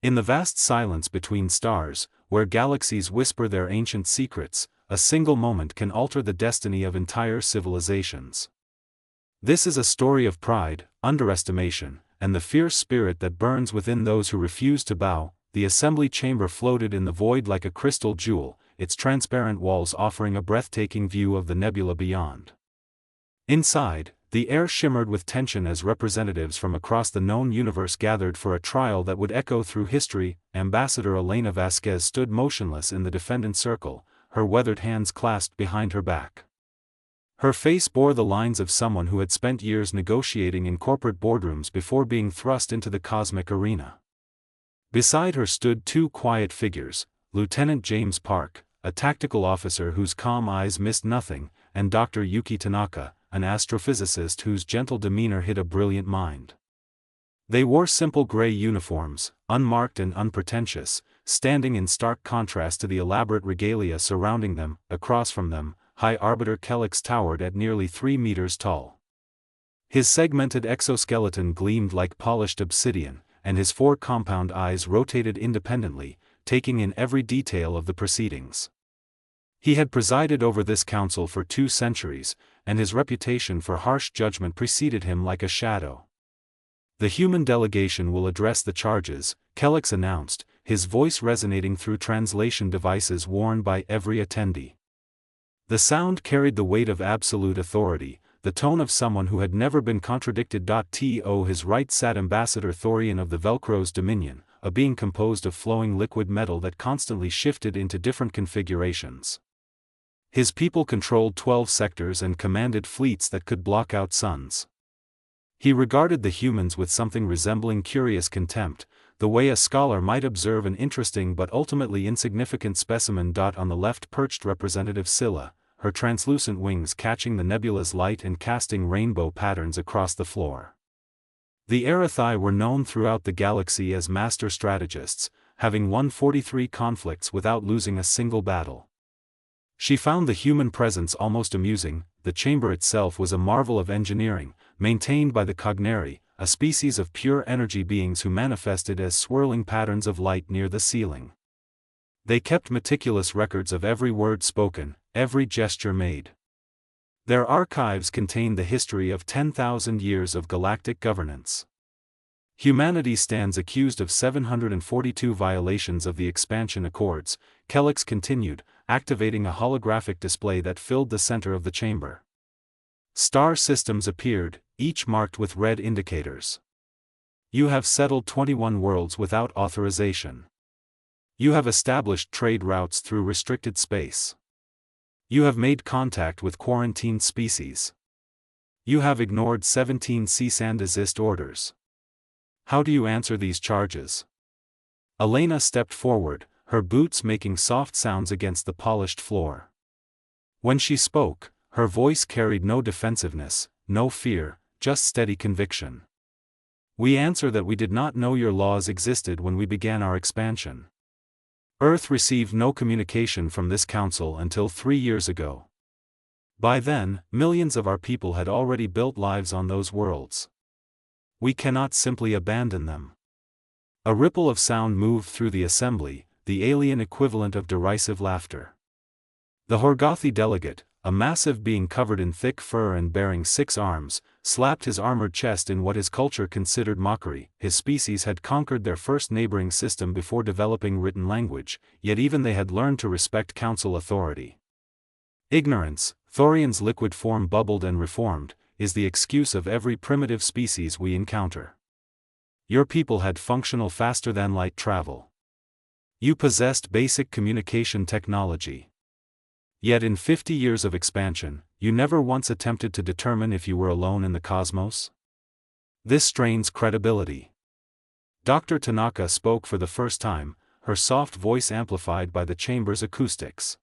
In the vast silence between stars, where galaxies whisper their ancient secrets, a single moment can alter the destiny of entire civilizations. This is a story of pride, underestimation, and the fierce spirit that burns within those who refuse to bow. The assembly chamber floated in the void like a crystal jewel, its transparent walls offering a breathtaking view of the nebula beyond. Inside, the air shimmered with tension as representatives from across the known universe gathered for a trial that would echo through history. Ambassador Elena Vasquez stood motionless in the defendant circle, her weathered hands clasped behind her back. Her face bore the lines of someone who had spent years negotiating in corporate boardrooms before being thrust into the cosmic arena. Beside her stood two quiet figures, Lieutenant James Park, a tactical officer whose calm eyes missed nothing, and Dr. Yuki Tanaka, an astrophysicist whose gentle demeanor hid a brilliant mind. They wore simple gray uniforms, unmarked and unpretentious, standing in stark contrast to the elaborate regalia surrounding them. Across from them, High Arbiter Kellex towered at nearly 3 meters tall. His segmented exoskeleton gleamed like polished obsidian, and his 4 compound eyes rotated independently, taking in every detail of the proceedings. He had presided over this council for 2 centuries, and his reputation for harsh judgment preceded him like a shadow. "The human delegation will address the charges," Kellex announced, his voice resonating through translation devices worn by every attendee. The sound carried the weight of absolute authority, the tone of someone who had never been contradicted. To his right sat Ambassador Thorian of the Velcro's Dominion, a being composed of flowing liquid metal that constantly shifted into different configurations. His people controlled 12 sectors and commanded fleets that could block out suns. He regarded the humans with something resembling curious contempt, the way a scholar might observe an interesting but ultimately insignificant specimen. On the left perched Representative Scylla, her translucent wings catching the nebula's light and casting rainbow patterns across the floor. The Erathi were known throughout the galaxy as master strategists, having won 43 conflicts without losing a single battle. She found the human presence almost amusing. The chamber itself was a marvel of engineering, maintained by the Cogneri, a species of pure energy beings who manifested as swirling patterns of light near the ceiling. They kept meticulous records of every word spoken, every gesture made. Their archives contained the history of 10,000 years of galactic governance. Humanity stands accused of 742 violations of the expansion accords, Kellex continued, activating a holographic display that filled the center of the chamber. Star systems appeared, each marked with red indicators. You have settled 21 worlds without authorization. You have established trade routes through restricted space. You have made contact with quarantined species. You have ignored 17 cease and desist orders. How do you answer these charges? Elena stepped forward, her boots making soft sounds against the polished floor. When she spoke, her voice carried no defensiveness, no fear, just steady conviction. We answer that we did not know your laws existed when we began our expansion. Earth received no communication from this council until 3 years ago. By then, millions of our people had already built lives on those worlds. We cannot simply abandon them. A ripple of sound moved through the assembly, the alien equivalent of derisive laughter. The Horgothi delegate, a massive being covered in thick fur and bearing 6 arms, slapped his armored chest in what his culture considered mockery. His species had conquered their first neighboring system before developing written language, yet even they had learned to respect council authority. Ignorance, Thorian's liquid form bubbled and reformed, is the excuse of every primitive species we encounter. Your people had functional faster-than-light travel. You possessed basic communication technology. Yet in 50 years of expansion, you never once attempted to determine if you were alone in the cosmos? This strains credibility. Dr. Tanaka spoke for the first time, her soft voice amplified by the chamber's acoustics.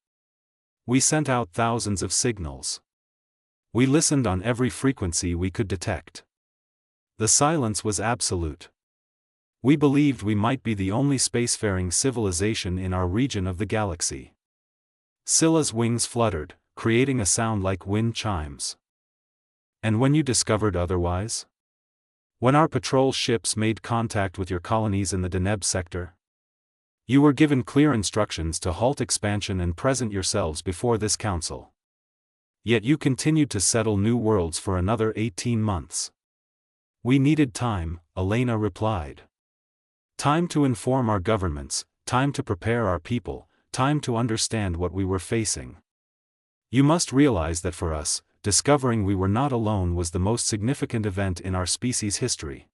We sent out thousands of signals. We listened on every frequency we could detect. The silence was absolute. We believed we might be the only spacefaring civilization in our region of the galaxy. Scylla's wings fluttered, creating a sound like wind chimes. And when you discovered otherwise? When our patrol ships made contact with your colonies in the Deneb sector, you were given clear instructions to halt expansion and present yourselves before this council. Yet you continued to settle new worlds for another 18 months. We needed time, Elena replied. Time to inform our governments, time to prepare our people, time to understand what we were facing. You must realize that for us, discovering we were not alone was the most significant event in our species' history.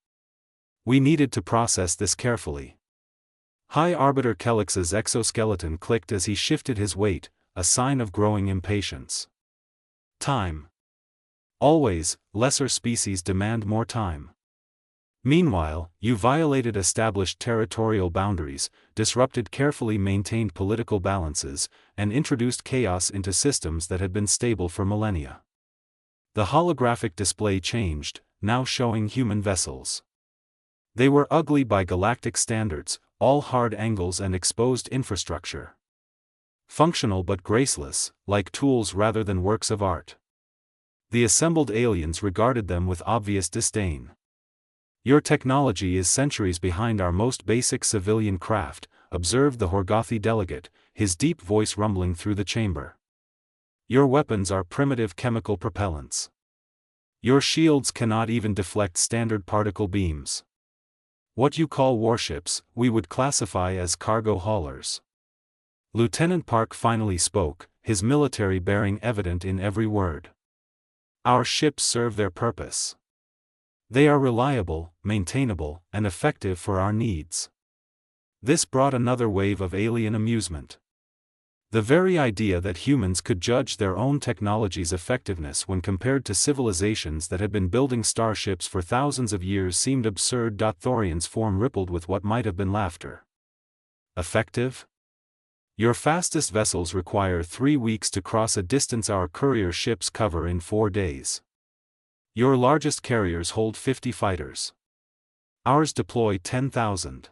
We needed to process this carefully. High Arbiter Kelix's exoskeleton clicked as he shifted his weight, a sign of growing impatience. Time. Always, lesser species demand more time. Meanwhile, you violated established territorial boundaries, disrupted carefully maintained political balances, and introduced chaos into systems that had been stable for millennia. The holographic display changed, now showing human vessels. They were ugly by galactic standards, all hard angles and exposed infrastructure. Functional but graceless, like tools rather than works of art. The assembled aliens regarded them with obvious disdain. Your technology is centuries behind our most basic civilian craft, observed the Horgothi delegate, his deep voice rumbling through the chamber. Your weapons are primitive chemical propellants. Your shields cannot even deflect standard particle beams. What you call warships, we would classify as cargo haulers. Lieutenant Park finally spoke, his military bearing evident in every word. Our ships serve their purpose. They are reliable, maintainable, and effective for our needs. This brought another wave of alien amusement. The very idea that humans could judge their own technology's effectiveness when compared to civilizations that had been building starships for thousands of years seemed absurd. Thorian's form rippled with what might have been laughter. Effective? Your fastest vessels require 3 weeks to cross a distance our courier ships cover in 4 days. Your largest carriers hold 50 fighters. Ours deploy 10,000.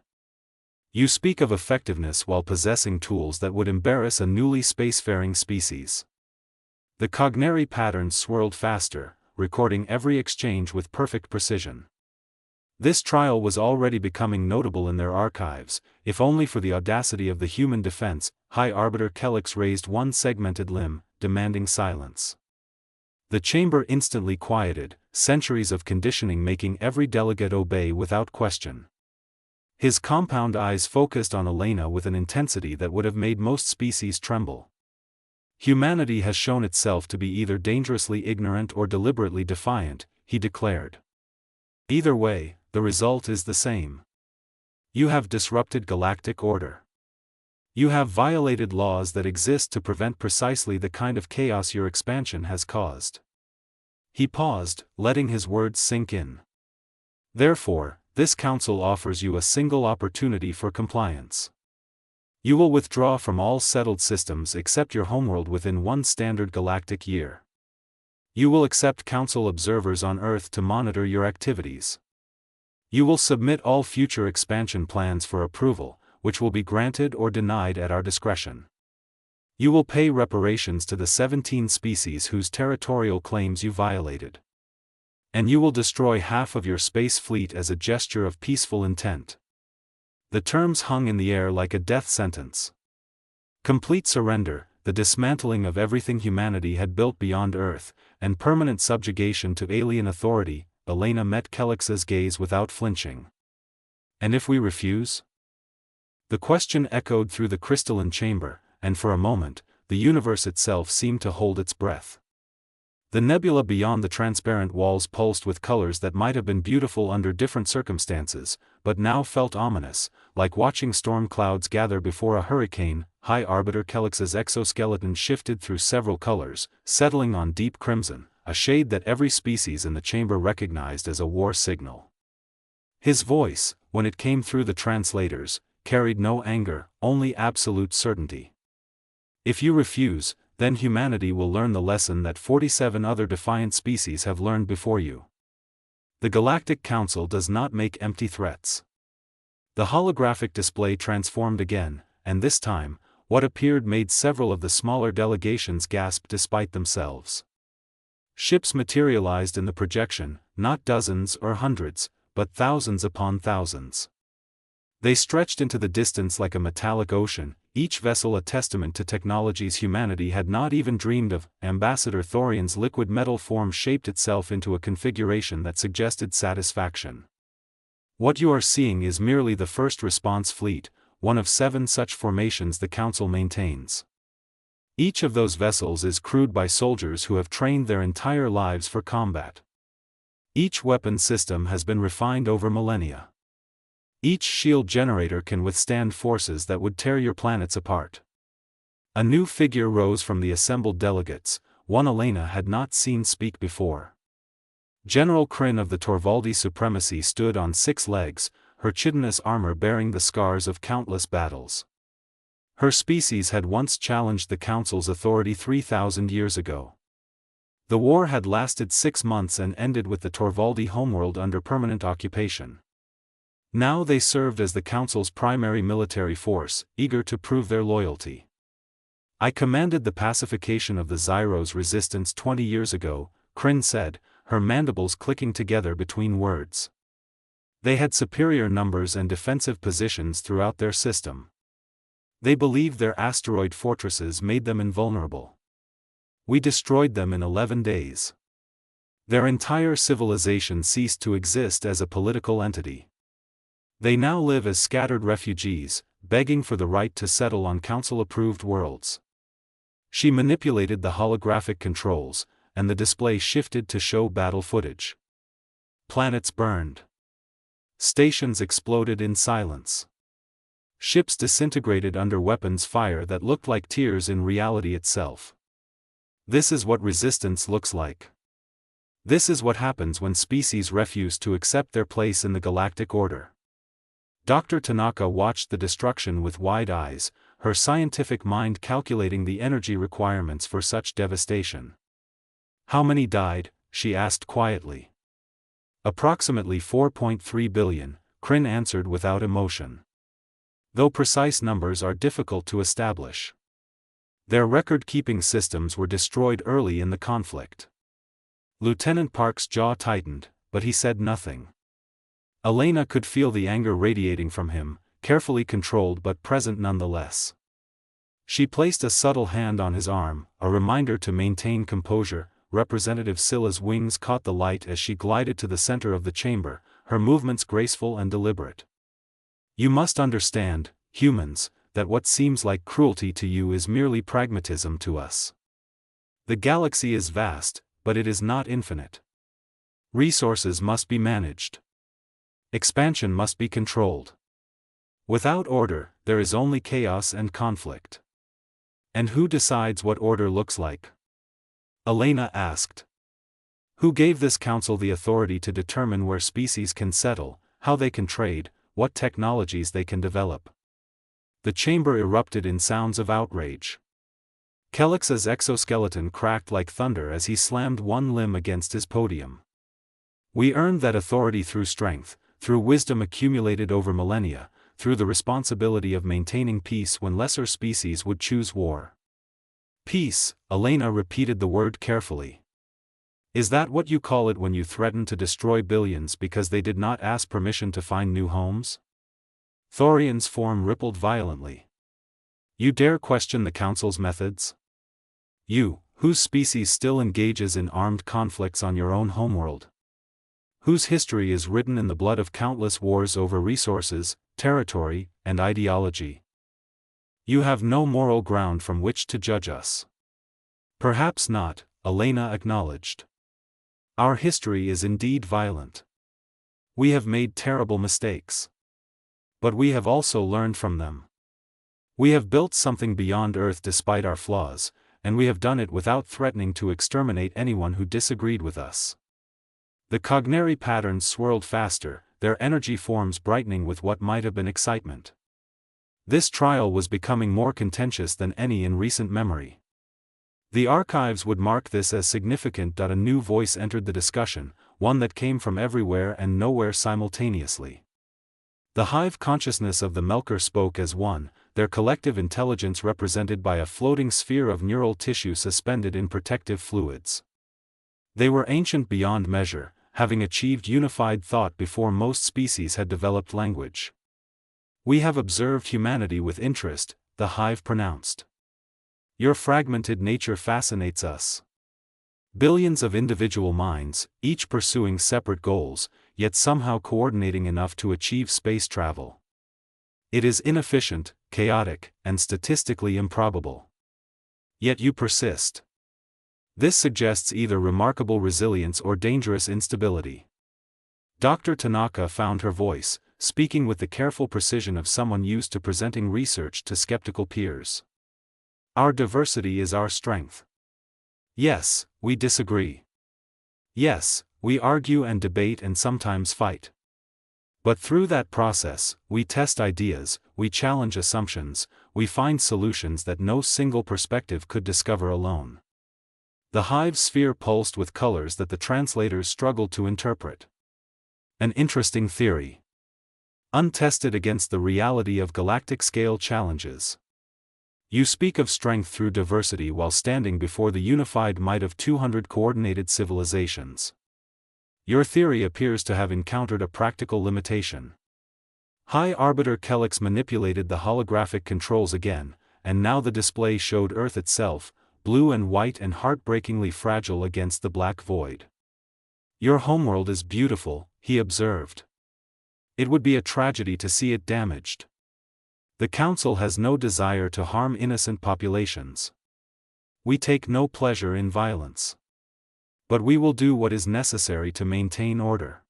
You speak of effectiveness while possessing tools that would embarrass a newly spacefaring species. The cognary patterns swirled faster, recording every exchange with perfect precision. This trial was already becoming notable in their archives, if only for the audacity of the human defense. High Arbiter Kelix raised one segmented limb, demanding silence. The chamber instantly quieted, centuries of conditioning making every delegate obey without question. His compound eyes focused on Elena with an intensity that would have made most species tremble. Humanity has shown itself to be either dangerously ignorant or deliberately defiant, he declared. Either way, the result is the same. You have disrupted galactic order. You have violated laws that exist to prevent precisely the kind of chaos your expansion has caused. He paused, letting his words sink in. Therefore, this council offers you a single opportunity for compliance. You will withdraw from all settled systems except your homeworld within 1 standard galactic year. You will accept council observers on Earth to monitor your activities. You will submit all future expansion plans for approval, which will be granted or denied at our discretion. You will pay reparations to the 17 species whose territorial claims you violated. And you will destroy half of your space fleet as a gesture of peaceful intent. The terms hung in the air like a death sentence. Complete surrender, the dismantling of everything humanity had built beyond Earth, and permanent subjugation to alien authority. Elena met Kelix's gaze without flinching. And if we refuse? The question echoed through the crystalline chamber, and for a moment, the universe itself seemed to hold its breath. The nebula beyond the transparent walls pulsed with colors that might have been beautiful under different circumstances, but now felt ominous, like watching storm clouds gather before a hurricane. High Arbiter Kelix's exoskeleton shifted through several colors, settling on deep crimson, a shade that every species in the chamber recognized as a war signal. His voice, when it came through the translators, carried no anger, only absolute certainty. If you refuse, then humanity will learn the lesson that 47 other defiant species have learned before you. The Galactic Council does not make empty threats. The holographic display transformed again, and this time, what appeared made several of the smaller delegations gasp despite themselves. Ships materialized in the projection, not dozens or hundreds, but thousands upon thousands. They stretched into the distance like a metallic ocean, each vessel a testament to technologies humanity had not even dreamed of. Ambassador Thorian's liquid metal form shaped itself into a configuration that suggested satisfaction. What you are seeing is merely the first response fleet, one of 7 such formations the Council maintains. Each of those vessels is crewed by soldiers who have trained their entire lives for combat. Each weapon system has been refined over millennia. Each shield generator can withstand forces that would tear your planets apart. A new figure rose from the assembled delegates, one Elena had not seen speak before. General Kryn of the Torvaldi supremacy stood on 6 legs, her chitinous armor bearing the scars of countless battles. Her species had once challenged the Council's authority 3,000 years ago. The war had lasted 6 months and ended with the Torvaldi homeworld under permanent occupation. Now they served as the Council's primary military force, eager to prove their loyalty. I commanded the pacification of the Zyros resistance 20 years ago, Kryn said, her mandibles clicking together between words. They had superior numbers and defensive positions throughout their system. They believed their asteroid fortresses made them invulnerable. We destroyed them in 11 days. Their entire civilization ceased to exist as a political entity. They now live as scattered refugees, begging for the right to settle on Council-approved worlds. She manipulated the holographic controls, and the display shifted to show battle footage. Planets burned. Stations exploded in silence. Ships disintegrated under weapons fire that looked like tears in reality itself. This is what resistance looks like. This is what happens when species refuse to accept their place in the galactic order. Dr. Tanaka watched the destruction with wide eyes, her scientific mind calculating the energy requirements for such devastation. How many died? She asked quietly. Approximately 4.3 billion, Kryn answered without emotion. Though precise numbers are difficult to establish. Their record-keeping systems were destroyed early in the conflict. Lieutenant Park's jaw tightened, but he said nothing. Elena could feel the anger radiating from him, carefully controlled but present nonetheless. She placed a subtle hand on his arm, a reminder to maintain composure. Representative Scylla's wings caught the light as she glided to the center of the chamber, her movements graceful and deliberate. You must understand, humans, that what seems like cruelty to you is merely pragmatism to us. The galaxy is vast, but it is not infinite. Resources must be managed. Expansion must be controlled. Without order, there is only chaos and conflict. And who decides what order looks like? Elena asked. Who gave this council the authority to determine where species can settle, how they can trade, what technologies they can develop? The chamber erupted in sounds of outrage. Kelix's exoskeleton cracked like thunder as he slammed one limb against his podium. We earned that authority through strength, through wisdom accumulated over millennia, through the responsibility of maintaining peace when lesser species would choose war. Peace, Elena repeated the word carefully. Is that what you call it when you threaten to destroy billions because they did not ask permission to find new homes? Thorian's form rippled violently. You dare question the Council's methods? You, whose species still engages in armed conflicts on your own homeworld? Whose history is written in the blood of countless wars over resources, territory, and ideology? You have no moral ground from which to judge us. Perhaps not, Elena acknowledged. Our history is indeed violent. We have made terrible mistakes. But we have also learned from them. We have built something beyond Earth despite our flaws, and we have done it without threatening to exterminate anyone who disagreed with us. The cognary patterns swirled faster, their energy forms brightening with what might have been excitement. This trial was becoming more contentious than any in recent memory. The archives would mark this as significant. A new voice entered the discussion, one that came from everywhere and nowhere simultaneously. The hive consciousness of the Melker spoke as one, their collective intelligence represented by a floating sphere of neural tissue suspended in protective fluids. They were ancient beyond measure, having achieved unified thought before most species had developed language. We have observed humanity with interest, the hive pronounced. Your fragmented nature fascinates us. Billions of individual minds, each pursuing separate goals, yet somehow coordinating enough to achieve space travel. It is inefficient, chaotic, and statistically improbable. Yet you persist. This suggests either remarkable resilience or dangerous instability. Dr. Tanaka found her voice, speaking with the careful precision of someone used to presenting research to skeptical peers. Our diversity is our strength. Yes, we disagree. Yes, we argue and debate and sometimes fight. But through that process, we test ideas, we challenge assumptions, we find solutions that no single perspective could discover alone. The hive sphere pulsed with colors that the translators struggled to interpret. An interesting theory. Untested against the reality of galactic-scale challenges. You speak of strength through diversity while standing before the unified might of 200 coordinated civilizations. Your theory appears to have encountered a practical limitation. High Arbiter Kellex manipulated the holographic controls again, and now the display showed Earth itself, blue and white and heartbreakingly fragile against the black void. Your homeworld is beautiful, he observed. It would be a tragedy to see it damaged. The Council has no desire to harm innocent populations. We take no pleasure in violence. But we will do what is necessary to maintain order.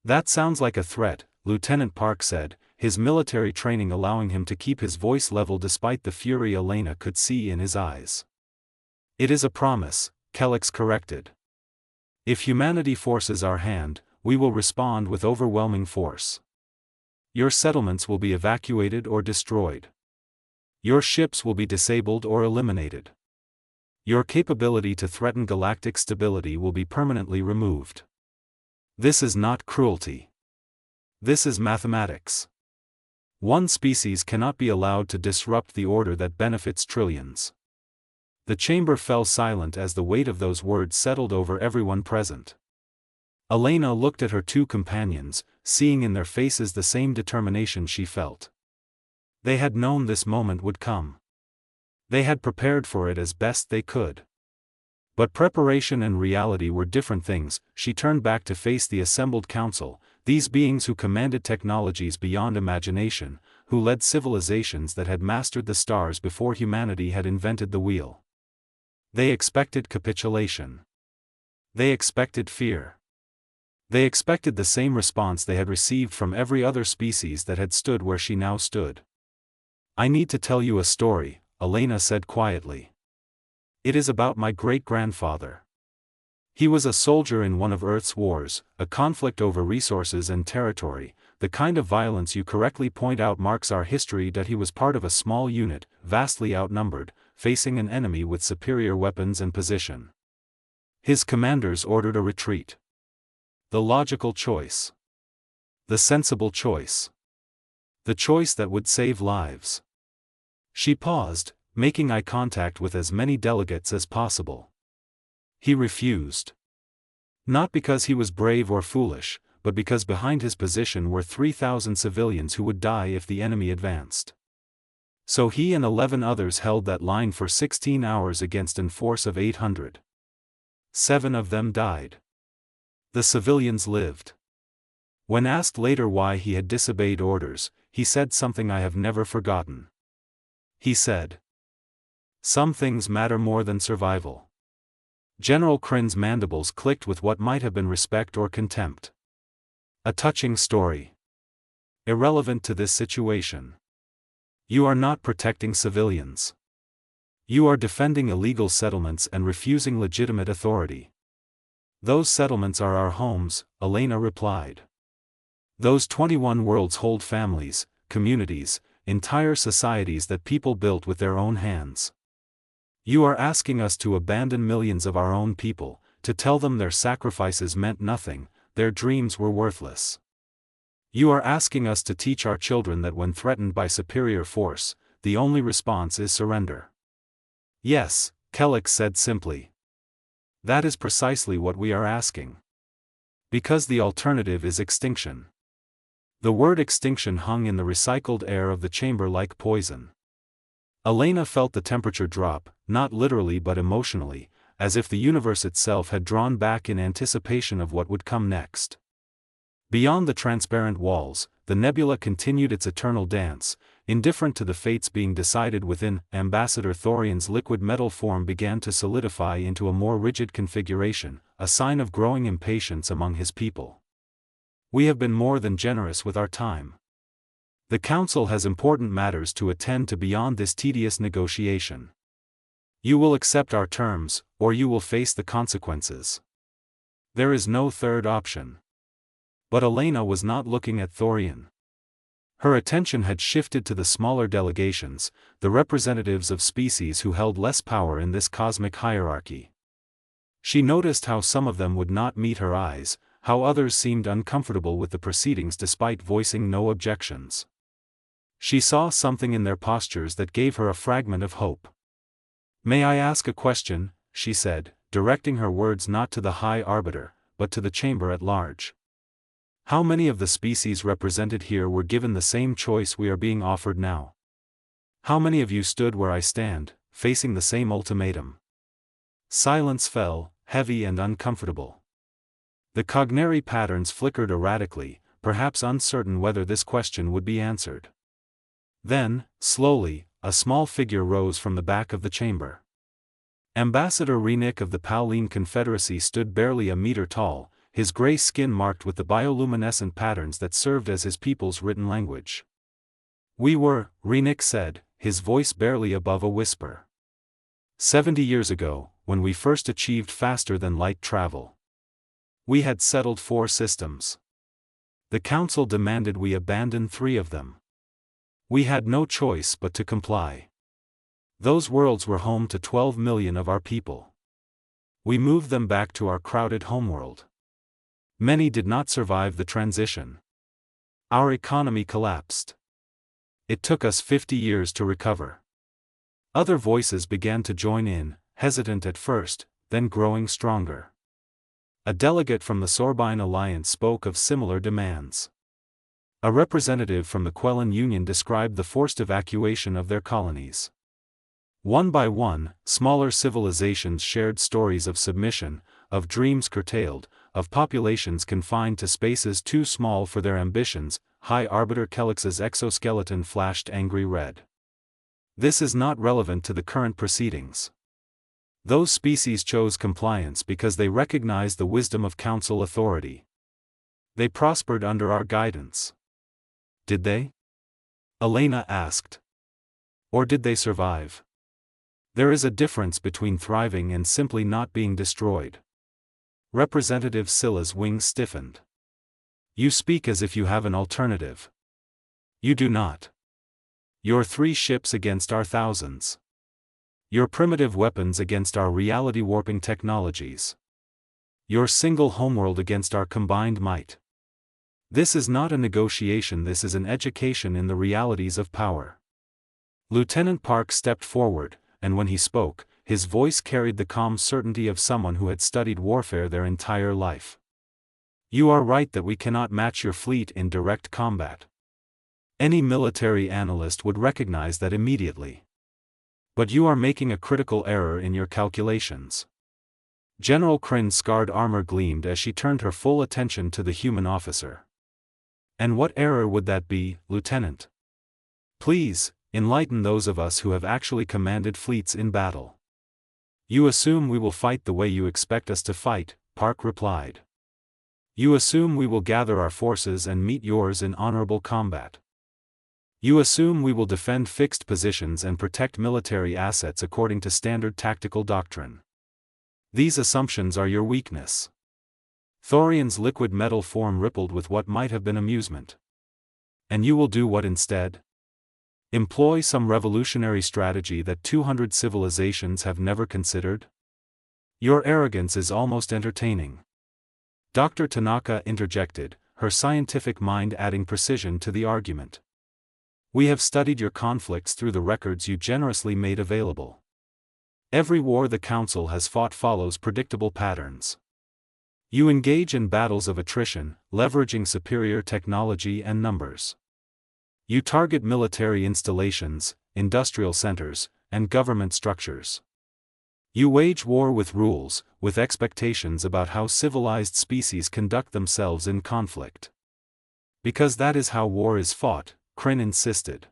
That sounds like a threat, Lieutenant Park said, his military training allowing him to keep his voice level despite the fury Elena could see in his eyes. It is a promise, Kellex corrected. If humanity forces our hand, we will respond with overwhelming force. Your settlements will be evacuated or destroyed. Your ships will be disabled or eliminated. Your capability to threaten galactic stability will be permanently removed. This is not cruelty. This is mathematics. One species cannot be allowed to disrupt the order that benefits trillions. The chamber fell silent as the weight of those words settled over everyone present. Elena looked at her two companions, seeing in their faces the same determination she felt. They had known this moment would come. They had prepared for it as best they could. But preparation and reality were different things. She turned back to face the assembled council, these beings who commanded technologies beyond imagination, who led civilizations that had mastered the stars before humanity had invented the wheel. They expected capitulation. They expected fear. They expected the same response they had received from every other species that had stood where she now stood. I need to tell you a story, Elena said quietly. It is about my great-grandfather. He was a soldier in one of Earth's wars, a conflict over resources and territory, the kind of violence you correctly point out marks our history. That he was part of a small unit, vastly outnumbered, facing an enemy with superior weapons and position. His commanders ordered a retreat. The logical choice. The sensible choice. The choice that would save lives. She paused, making eye contact with as many delegates as possible. He refused. Not because he was brave or foolish, but because behind his position were 3,000 civilians who would die if the enemy advanced. So he and 11 others held that line for 16 hours against a force of 800. 7 of them died. The civilians lived. When asked later why he had disobeyed orders, he said something I have never forgotten. He said, "Some things matter more than survival." General Crin's mandibles clicked with what might have been respect or contempt. A touching story. Irrelevant to this situation. You are not protecting civilians. You are defending illegal settlements and refusing legitimate authority. Those settlements are our homes, Elena replied. Those 21 worlds hold families, communities, entire societies that people built with their own hands. You are asking us to abandon millions of our own people, to tell them their sacrifices meant nothing, their dreams were worthless. You are asking us to teach our children that when threatened by superior force, the only response is surrender. Yes, Kellex said simply. That is precisely what we are asking. Because the alternative is extinction. The word extinction hung in the recycled air of the chamber like poison. Elena felt the temperature drop, not literally but emotionally, as if the universe itself had drawn back in anticipation of what would come next. Beyond the transparent walls, the nebula continued its eternal dance, indifferent to the fates being decided within. Ambassador Thorian's liquid metal form began to solidify into a more rigid configuration, a sign of growing impatience among his people. We have been more than generous with our time. The Council has important matters to attend to beyond this tedious negotiation. You will accept our terms, or you will face the consequences. There is no third option. But Elena was not looking at Thorian. Her attention had shifted to the smaller delegations, the representatives of species who held less power in this cosmic hierarchy. She noticed how some of them would not meet her eyes, how others seemed uncomfortable with the proceedings despite voicing no objections. She saw something in their postures that gave her a fragment of hope. "May I ask a question?" she said, directing her words not to the High Arbiter, but to the chamber at large. "How many of the species represented here were given the same choice we are being offered now? How many of you stood where I stand, facing the same ultimatum?" Silence fell, heavy and uncomfortable. The cognary patterns flickered erratically, perhaps uncertain whether this question would be answered. Then, slowly, a small figure rose from the back of the chamber. Ambassador Renick of the Pauline Confederacy stood barely a meter tall, his gray skin marked with the bioluminescent patterns that served as his people's written language. "We were," Renick said, his voice barely above a whisper. 70 years ago, when we first achieved faster-than-light travel. We had settled 4 systems. The Council demanded we abandon 3 of them. We had no choice but to comply. Those worlds were home to 12 million of our people. We moved them back to our crowded homeworld. Many did not survive the transition. Our economy collapsed. It took us 50 years to recover. Other voices began to join in, hesitant at first, then growing stronger. A delegate from the Sorbine Alliance spoke of similar demands. A representative from the Quellan Union described the forced evacuation of their colonies. One by one, smaller civilizations shared stories of submission, of dreams curtailed, of populations confined to spaces too small for their ambitions. High Arbiter Kelix's exoskeleton flashed angry red. "This is not relevant to the current proceedings. Those species chose compliance because they recognized the wisdom of Council authority. They prospered under our guidance." "Did they?" Elena asked. "Or did they survive? There is a difference between thriving and simply not being destroyed." Representative Scylla's wings stiffened. "You speak as if you have an alternative. You do not. Your 3 ships against our thousands. Your primitive weapons against our reality-warping technologies. Your single homeworld against our combined might. This is not a negotiation, this is an education in the realities of power." Lieutenant Park stepped forward, and when he spoke, his voice carried the calm certainty of someone who had studied warfare their entire life. "You are right that we cannot match your fleet in direct combat. Any military analyst would recognize that immediately. But you are making a critical error in your calculations." General Crin's scarred armor gleamed as she turned her full attention to the human officer. "And what error would that be, Lieutenant? Please, enlighten those of us who have actually commanded fleets in battle." "You assume we will fight the way you expect us to fight," Park replied. "You assume we will gather our forces and meet yours in honorable combat. You assume we will defend fixed positions and protect military assets according to standard tactical doctrine. These assumptions are your weakness." Thorian's liquid metal form rippled with what might have been amusement. "And you will do what instead? Employ some revolutionary strategy that 200 civilizations have never considered? Your arrogance is almost entertaining." Dr. Tanaka interjected, her scientific mind adding precision to the argument. "We have studied your conflicts through the records you generously made available. Every war the Council has fought follows predictable patterns. You engage in battles of attrition, leveraging superior technology and numbers. You target military installations, industrial centers, and government structures. You wage war with rules, with expectations about how civilized species conduct themselves in conflict. Because that is how war is fought, Kryn insisted.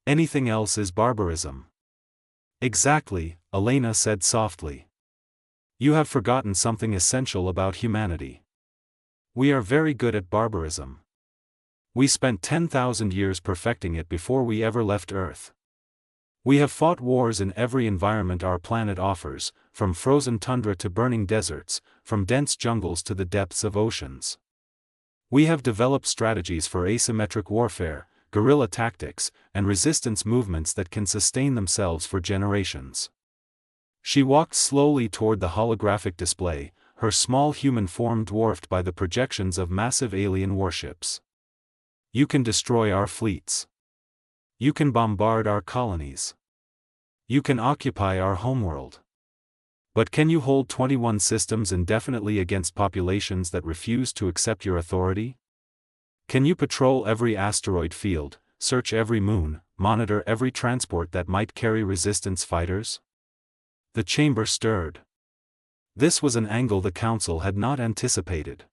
Anything else is barbarism. Exactly, Elena said softly. You have forgotten something essential about humanity. We are very good at barbarism. We spent 10,000 years perfecting it before we ever left Earth. We have fought wars in every environment our planet offers, from frozen tundra to burning deserts, from dense jungles to the depths of oceans. We have developed strategies for asymmetric warfare, guerrilla tactics, and resistance movements that can sustain themselves for generations. She walked slowly toward the holographic display, her small human form dwarfed by the projections of massive alien warships. You can destroy our fleets. You can bombard our colonies. You can occupy our homeworld. But can you hold 21 systems indefinitely against populations that refuse to accept your authority? Can you patrol every asteroid field, search every moon, monitor every transport that might carry resistance fighters? The chamber stirred. This was an angle the Council had not anticipated.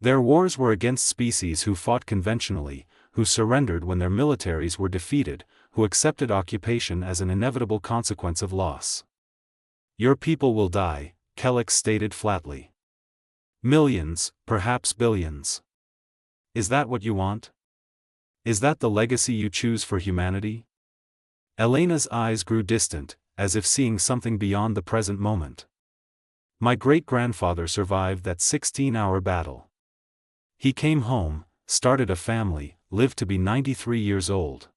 Their wars were against species who fought conventionally, who surrendered when their militaries were defeated, who accepted occupation as an inevitable consequence of loss. Your people will die, Kellex stated flatly. Millions, perhaps billions. Is that what you want? Is that the legacy you choose for humanity? Elena's eyes grew distant, as if seeing something beyond the present moment. My great-grandfather survived that 16-hour battle. He came home, started a family, lived to be 93 years old.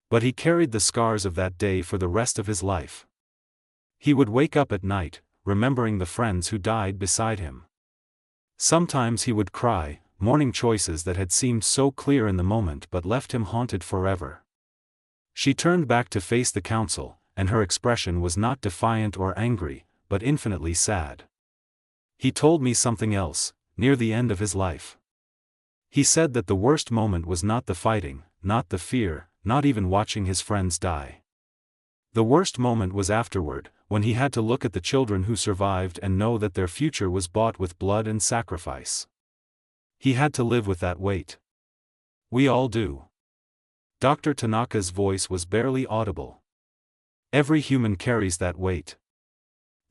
But he carried the scars of that day for the rest of his life. He would wake up at night, remembering the friends who died beside him. Sometimes he would cry, mourning choices that had seemed so clear in the moment but left him haunted forever. She turned back to face the Council, and her expression was not defiant or angry, but infinitely sad. He told me something else, near the end of his life. He said that the worst moment was not the fighting, not the fear, not even watching his friends die. The worst moment was afterward, when he had to look at the children who survived and know that their future was bought with blood and sacrifice. He had to live with that weight. We all do. Dr. Tanaka's voice was barely audible. Every human carries that weight.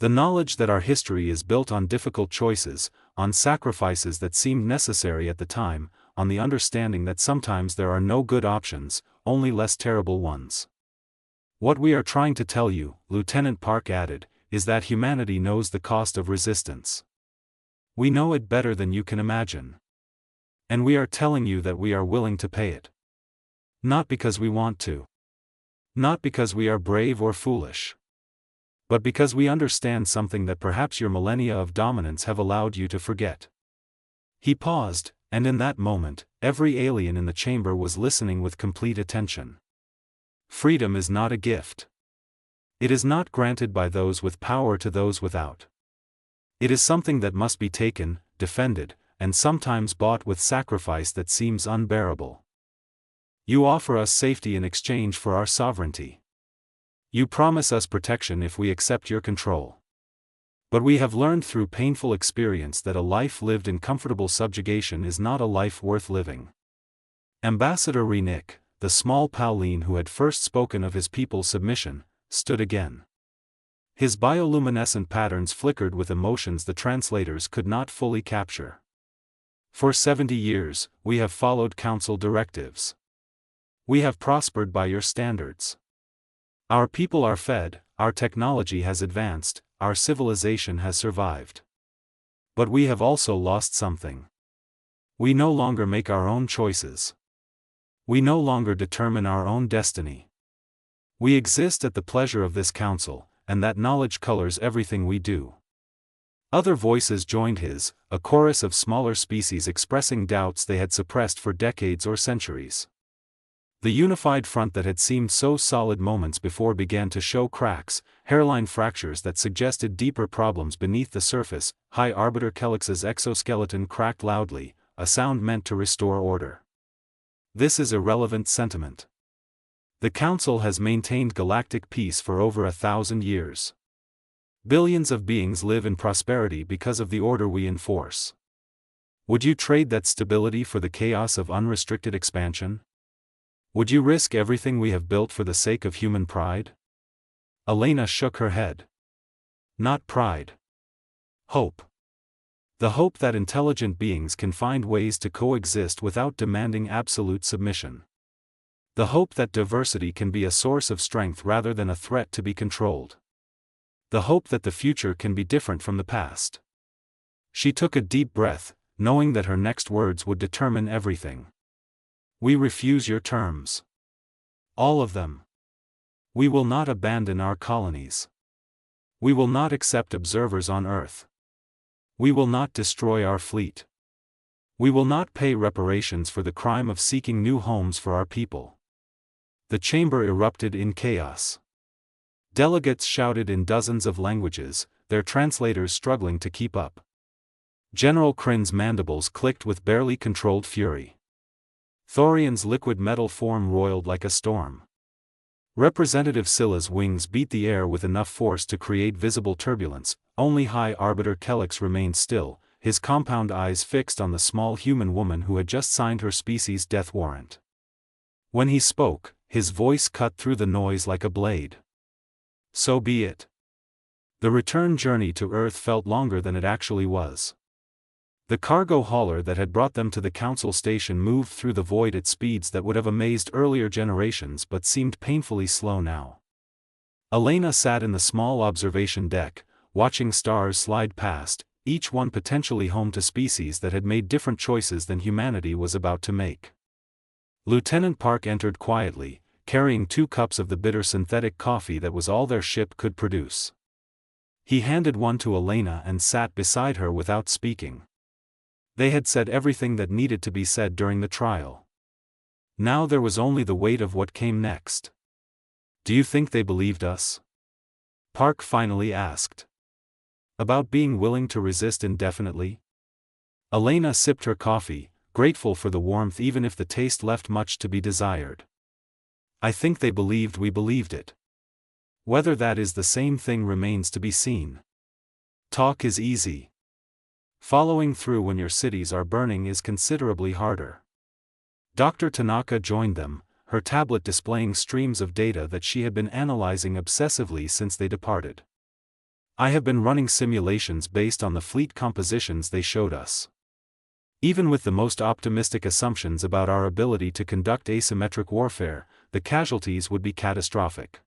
The knowledge that our history is built on difficult choices, on sacrifices that seemed necessary at the time, on the understanding that sometimes there are no good options, only less terrible ones. What we are trying to tell you, Lieutenant Park added, is that humanity knows the cost of resistance. We know it better than you can imagine. And we are telling you that we are willing to pay it. Not because we want to. Not because we are brave or foolish. But because we understand something that perhaps your millennia of dominance have allowed you to forget. He paused, and in that moment, every alien in the chamber was listening with complete attention. Freedom is not a gift. It is not granted by those with power to those without. It is something that must be taken, defended, and sometimes bought with sacrifice that seems unbearable. You offer us safety in exchange for our sovereignty. You promise us protection if we accept your control. But we have learned through painful experience that a life lived in comfortable subjugation is not a life worth living. Ambassador Renick, the small Pauline who had first spoken of his people's submission, stood again. His bioluminescent patterns flickered with emotions the translators could not fully capture. For 70 years, we have followed council directives. We have prospered by your standards. Our people are fed, our technology has advanced, our civilization has survived. But we have also lost something. We no longer make our own choices. We no longer determine our own destiny. We exist at the pleasure of this council, and that knowledge colors everything we do. Other voices joined his, a chorus of smaller species expressing doubts they had suppressed for decades or centuries. The unified front that had seemed so solid moments before began to show cracks, hairline fractures that suggested deeper problems beneath the surface. High Arbiter Kelix's exoskeleton cracked loudly, a sound meant to restore order. This is irrelevant sentiment. The Council has maintained galactic peace for over 1,000 years. Billions of beings live in prosperity because of the order we enforce. Would you trade that stability for the chaos of unrestricted expansion? Would you risk everything we have built for the sake of human pride? Elena shook her head. Not pride. Hope. The hope that intelligent beings can find ways to coexist without demanding absolute submission. The hope that diversity can be a source of strength rather than a threat to be controlled. The hope that the future can be different from the past. She took a deep breath, knowing that her next words would determine everything. We refuse your terms. All of them. We will not abandon our colonies. We will not accept observers on Earth. We will not destroy our fleet. We will not pay reparations for the crime of seeking new homes for our people. The chamber erupted in chaos. Delegates shouted in dozens of languages, their translators struggling to keep up. General Kryn's mandibles clicked with barely controlled fury. Thorian's liquid metal form roiled like a storm. Representative Scylla's wings beat the air with enough force to create visible turbulence. Only High Arbiter Kelix remained still, his compound eyes fixed on the small human woman who had just signed her species' death warrant. When he spoke, his voice cut through the noise like a blade. So be it. The return journey to Earth felt longer than it actually was. The cargo hauler that had brought them to the Council station moved through the void at speeds that would have amazed earlier generations but seemed painfully slow now. Elena sat in the small observation deck, watching stars slide past, each one potentially home to species that had made different choices than humanity was about to make. Lieutenant Park entered quietly, carrying 2 cups of the bitter synthetic coffee that was all their ship could produce. He handed one to Elena and sat beside her without speaking. They had said everything that needed to be said during the trial. Now there was only the weight of what came next. Do you think they believed us? Park finally asked. About being willing to resist indefinitely? Elena sipped her coffee, grateful for the warmth even if the taste left much to be desired. I think they believed we believed it. Whether that is the same thing remains to be seen. Talk is easy. Following through when your cities are burning is considerably harder. Dr. Tanaka joined them, her tablet displaying streams of data that she had been analyzing obsessively since they departed. I have been running simulations based on the fleet compositions they showed us. Even with the most optimistic assumptions about our ability to conduct asymmetric warfare, the casualties would be catastrophic.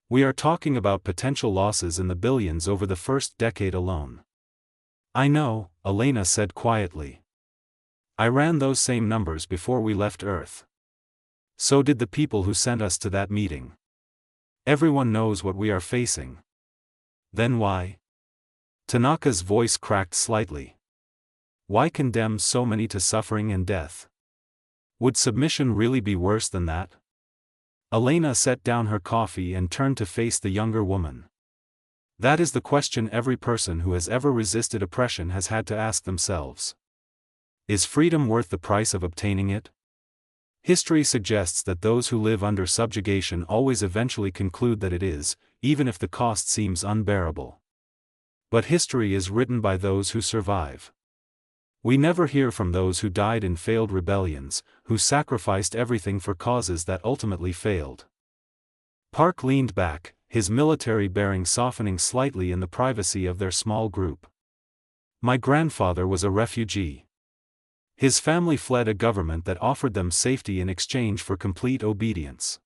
We are talking about potential losses in the billions over the first decade alone. I know, Elena said quietly. I ran those same numbers before we left Earth. So did the people who sent us to that meeting. Everyone knows what we are facing. Then why? Tanaka's voice cracked slightly. Why condemn so many to suffering and death? Would submission really be worse than that? Elena set down her coffee and turned to face the younger woman. That is the question every person who has ever resisted oppression has had to ask themselves. Is freedom worth the price of obtaining it? History suggests that those who live under subjugation always eventually conclude that it is, even if the cost seems unbearable. But history is written by those who survive. We never hear from those who died in failed rebellions, who sacrificed everything for causes that ultimately failed. Park leaned back, his military bearing softening slightly in the privacy of their small group. My grandfather was a refugee. His family fled a government that offered them safety in exchange for complete obedience.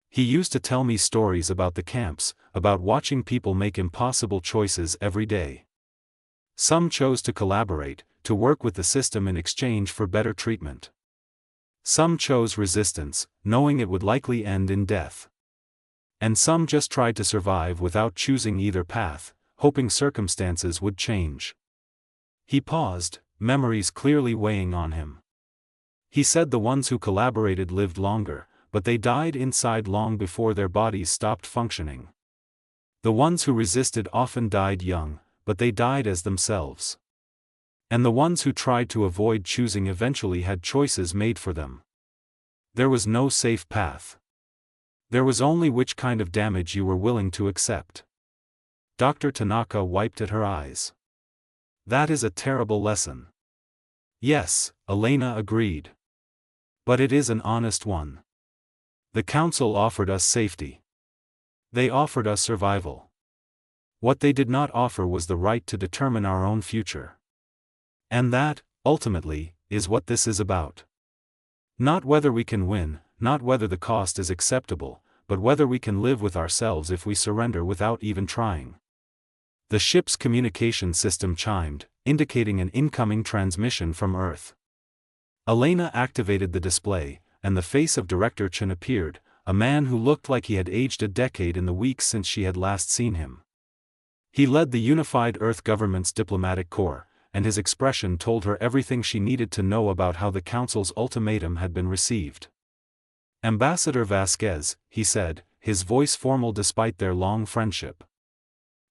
He used to tell me stories about the camps, about watching people make impossible choices every day. Some chose to collaborate, to work with the system in exchange for better treatment. Some chose resistance, knowing it would likely end in death. And some just tried to survive without choosing either path, hoping circumstances would change. He paused, memories clearly weighing on him. He said the ones who collaborated lived longer, but they died inside long before their bodies stopped functioning. The ones who resisted often died young, but they died as themselves. And the ones who tried to avoid choosing eventually had choices made for them. There was no safe path. There was only which kind of damage you were willing to accept. Dr. Tanaka wiped at her eyes. That is a terrible lesson. Yes, Elena agreed. But it is an honest one. The Council offered us safety. They offered us survival. What they did not offer was the right to determine our own future. And that, ultimately, is what this is about. Not whether we can win, not whether the cost is acceptable, but whether we can live with ourselves if we surrender without even trying. The ship's communication system chimed, indicating an incoming transmission from Earth. Elena activated the display, and the face of Director Chen appeared, a man who looked like he had aged a decade in the weeks since she had last seen him. He led the unified Earth government's diplomatic corps, and his expression told her everything she needed to know about how the Council's ultimatum had been received. Ambassador Vasquez, he said, his voice formal despite their long friendship.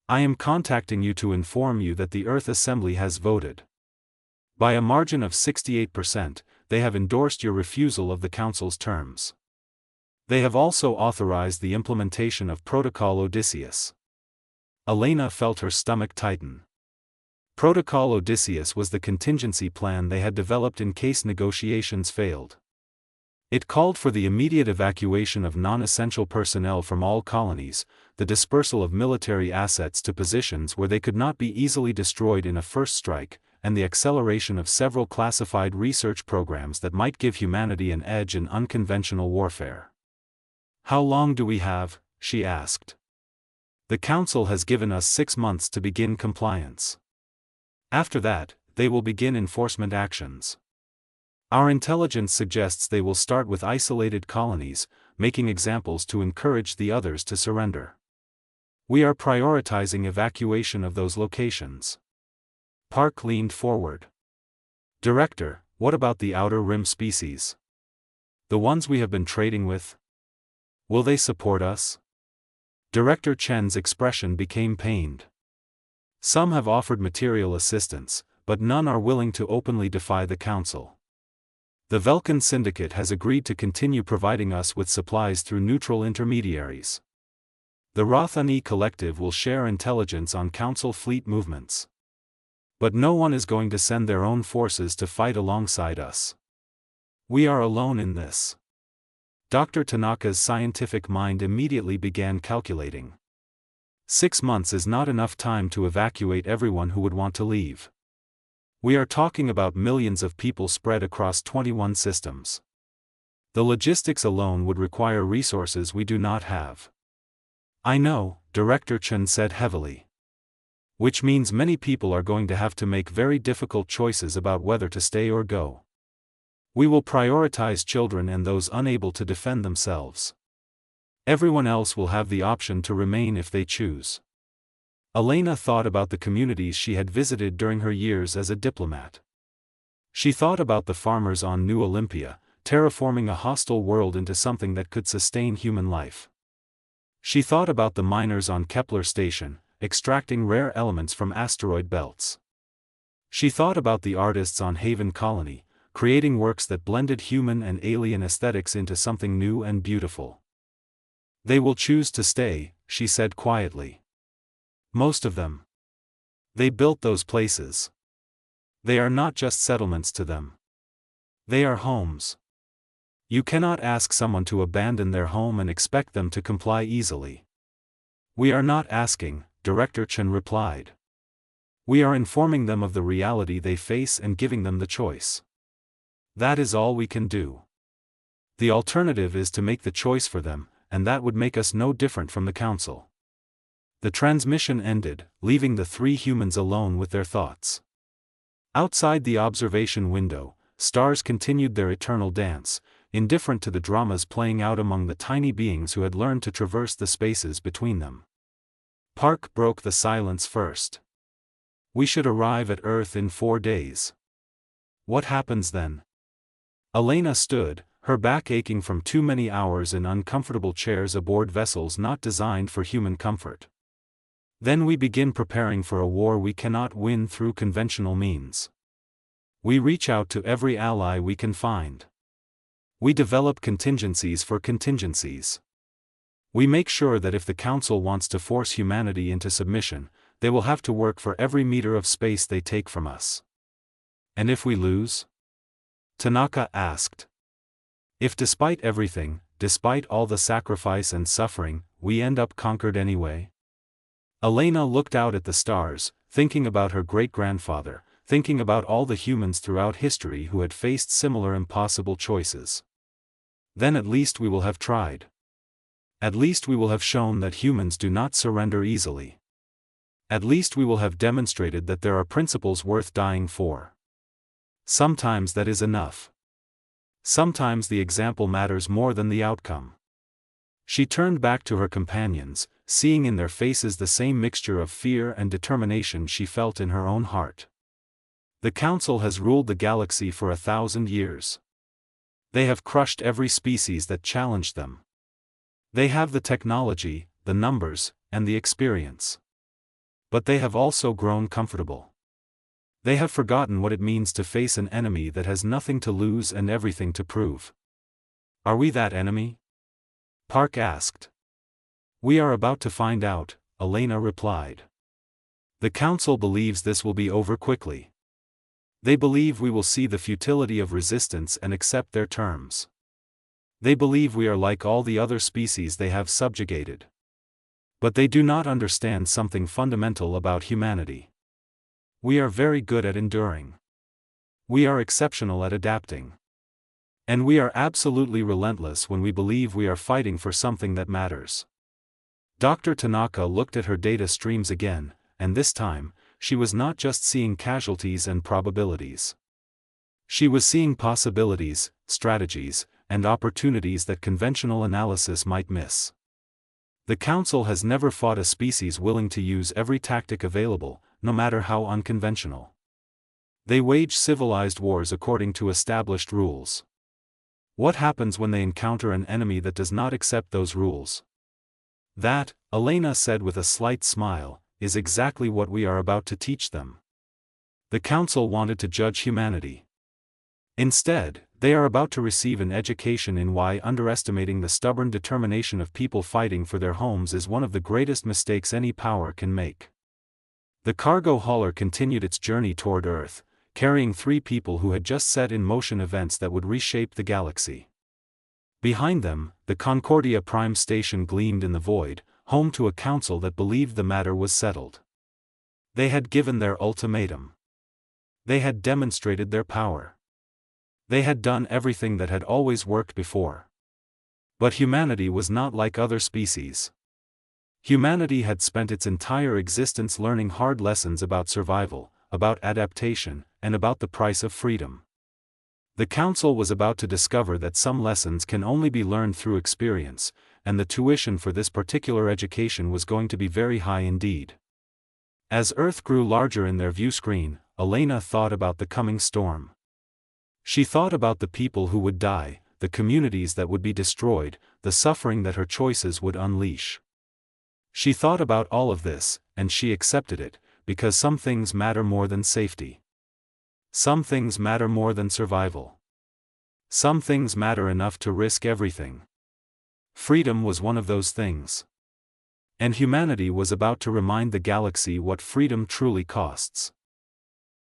I am contacting you to inform you that the Earth Assembly has voted. By a margin of 68%, they have endorsed your refusal of the Council's terms. They have also authorized the implementation of Protocol Odysseus. Elena felt her stomach tighten. Protocol Odysseus was the contingency plan they had developed in case negotiations failed. It called for the immediate evacuation of non-essential personnel from all colonies, the dispersal of military assets to positions where they could not be easily destroyed in a first strike, and the acceleration of several classified research programs that might give humanity an edge in unconventional warfare. How long do we have? She asked. The Council has given us 6 months to begin compliance. After that, they will begin enforcement actions. Our intelligence suggests they will start with isolated colonies, making examples to encourage the others to surrender. We are prioritizing evacuation of those locations. Park leaned forward. Director, what about the Outer Rim species? The ones we have been trading with? Will they support us? Director Chen's expression became pained. Some have offered material assistance, but none are willing to openly defy the Council. The Velkan Syndicate has agreed to continue providing us with supplies through neutral intermediaries. The Rothani Collective will share intelligence on Council fleet movements. But no one is going to send their own forces to fight alongside us. We are alone in this. Dr. Tanaka's scientific mind immediately began calculating. 6 months is not enough time to evacuate everyone who would want to leave. We are talking about millions of people spread across 21 systems. The logistics alone would require resources we do not have. I know, Director Chen said heavily. Which means many people are going to have to make very difficult choices about whether to stay or go. We will prioritize children and those unable to defend themselves. Everyone else will have the option to remain if they choose. Elena thought about the communities she had visited during her years as a diplomat. She thought about the farmers on New Olympia, terraforming a hostile world into something that could sustain human life. She thought about the miners on Kepler Station, extracting rare elements from asteroid belts. She thought about the artists on Haven Colony, creating works that blended human and alien aesthetics into something new and beautiful. They will choose to stay, she said quietly. Most of them. They built those places. They are not just settlements to them. They are homes. You cannot ask someone to abandon their home and expect them to comply easily. We are not asking, Director Chen replied. We are informing them of the reality they face and giving them the choice. That is all we can do. The alternative is to make the choice for them, and that would make us no different from the Council. The transmission ended, leaving the 3 humans alone with their thoughts. Outside the observation window, stars continued their eternal dance, indifferent to the dramas playing out among the tiny beings who had learned to traverse the spaces between them. Park broke the silence first. We should arrive at Earth in 4 days. What happens then? Elena stood, her back aching from too many hours in uncomfortable chairs aboard vessels not designed for human comfort. Then we begin preparing for a war we cannot win through conventional means. We reach out to every ally we can find. We develop contingencies for contingencies. We make sure that if the Council wants to force humanity into submission, they will have to work for every meter of space they take from us. And if we lose? Tanaka asked. If despite everything, despite all the sacrifice and suffering, we end up conquered anyway? Elena looked out at the stars, thinking about her great-grandfather, thinking about all the humans throughout history who had faced similar impossible choices. Then at least we will have tried. At least we will have shown that humans do not surrender easily. At least we will have demonstrated that there are principles worth dying for. Sometimes that is enough. Sometimes the example matters more than the outcome. She turned back to her companions, seeing in their faces the same mixture of fear and determination she felt in her own heart. The Council has ruled the galaxy for 1,000 years. They have crushed every species that challenged them. They have the technology, the numbers, and the experience. But they have also grown comfortable. They have forgotten what it means to face an enemy that has nothing to lose and everything to prove. Are we that enemy? Park asked. We are about to find out, Elena replied. The Council believes this will be over quickly. They believe we will see the futility of resistance and accept their terms. They believe we are like all the other species they have subjugated. But they do not understand something fundamental about humanity. We are very good at enduring. We are exceptional at adapting. And we are absolutely relentless when we believe we are fighting for something that matters. Dr. Tanaka looked at her data streams again, and this time, she was not just seeing casualties and probabilities. She was seeing possibilities, strategies, and opportunities that conventional analysis might miss. The Council has never fought a species willing to use every tactic available, no matter how unconventional. They wage civilized wars according to established rules. What happens when they encounter an enemy that does not accept those rules? That, Elena said with a slight smile, is exactly what we are about to teach them. The Council wanted to judge humanity. Instead, they are about to receive an education in why underestimating the stubborn determination of people fighting for their homes is one of the greatest mistakes any power can make. The cargo hauler continued its journey toward Earth, carrying 3 people who had just set in motion events that would reshape the galaxy. Behind them, the Concordia Prime Station gleamed in the void, home to a council that believed the matter was settled. They had given their ultimatum. They had demonstrated their power. They had done everything that had always worked before. But humanity was not like other species. Humanity had spent its entire existence learning hard lessons about survival, about adaptation, and about the price of freedom. The Council was about to discover that some lessons can only be learned through experience, and the tuition for this particular education was going to be very high indeed. As Earth grew larger in their view screen, Elena thought about the coming storm. She thought about the people who would die, the communities that would be destroyed, the suffering that her choices would unleash. She thought about all of this, and she accepted it, because some things matter more than safety. Some things matter more than survival. Some things matter enough to risk everything. Freedom was one of those things. And humanity was about to remind the galaxy what freedom truly costs.